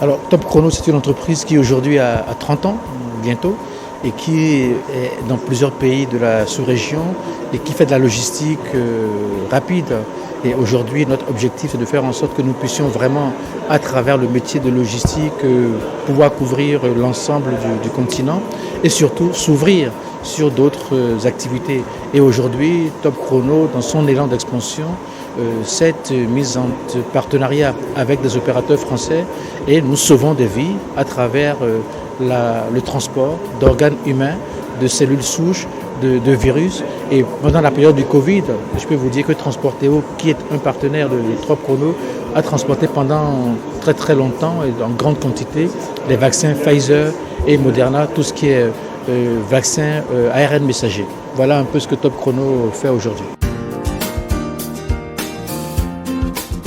Alors, Top Chrono, c'est une entreprise qui aujourd'hui a 30 ans, bientôt, et qui est dans plusieurs pays de la sous-région et qui fait de la logistique rapide. Et aujourd'hui, notre objectif, c'est de faire en sorte que nous puissions vraiment, à travers le métier de logistique, pouvoir couvrir l'ensemble du continent et surtout s'ouvrir sur d'autres activités. Et aujourd'hui, Top Chrono, dans son élan d'expansion, cette mise en partenariat avec des opérateurs français et nous sauvons des vies à travers le transport d'organes humains, de cellules souches, de virus. Et pendant la période du Covid, je peux vous dire que Transporteo, qui est un partenaire de Top Chrono, a transporté pendant très très longtemps et en grande quantité les vaccins Pfizer et Moderna, tout ce qui est vaccin ARN messager. Voilà un peu ce que Top Chrono fait aujourd'hui.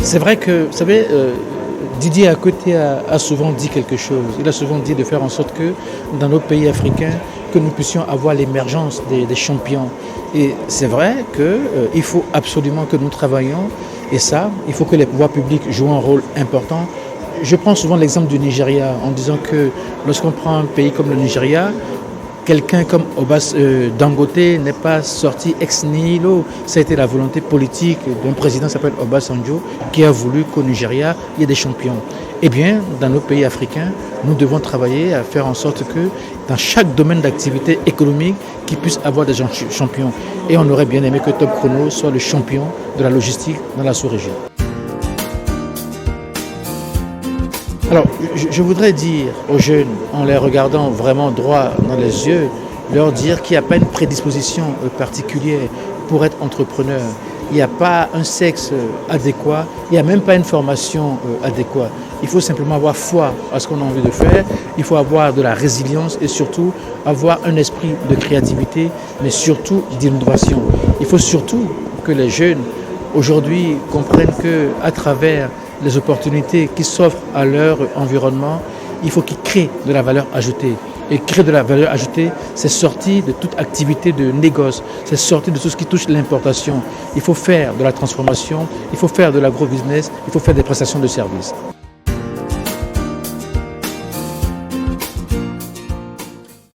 C'est vrai que, vous savez, Didier à côté a souvent dit quelque chose. Il a souvent dit de faire en sorte que dans nos pays africains, que nous puissions avoir l'émergence des champions. Et c'est vrai qu'il faut absolument que nous travaillions. Et ça, il faut que les pouvoirs publics jouent un rôle important. Je prends souvent l'exemple du Nigeria en disant que lorsqu'on prend un pays comme le Nigeria, quelqu'un comme Dangote n'est pas sorti ex nihilo. Ça a été la volonté politique d'un président qui s'appelle Obasanjo qui a voulu qu'au Nigeria, il y ait des champions. Eh bien, dans nos pays africains, nous devons travailler à faire en sorte que dans chaque domaine d'activité économique, qu'ils puissent avoir des champions. Et on aurait bien aimé que Top Chrono soit le champion de la logistique dans la sous-région. Alors, je voudrais dire aux jeunes, en les regardant vraiment droit dans les yeux, leur dire qu'il n'y a pas une prédisposition particulière pour être entrepreneur. Il n'y a pas un sexe adéquat, il n'y a même pas une formation adéquate. Il faut simplement avoir foi à ce qu'on a envie de faire, il faut avoir de la résilience et surtout avoir un esprit de créativité, mais surtout d'innovation. Il faut surtout que les jeunes aujourd'hui comprennent qu'à travers les opportunités qui s'offrent à leur environnement, il faut qu'ils créent de la valeur ajoutée. Et créer de la valeur ajoutée, c'est sortir de toute activité de négoce, c'est sortir de tout ce qui touche l'importation. Il faut faire de la transformation, il faut faire de l'agro-business, il faut faire des prestations de services.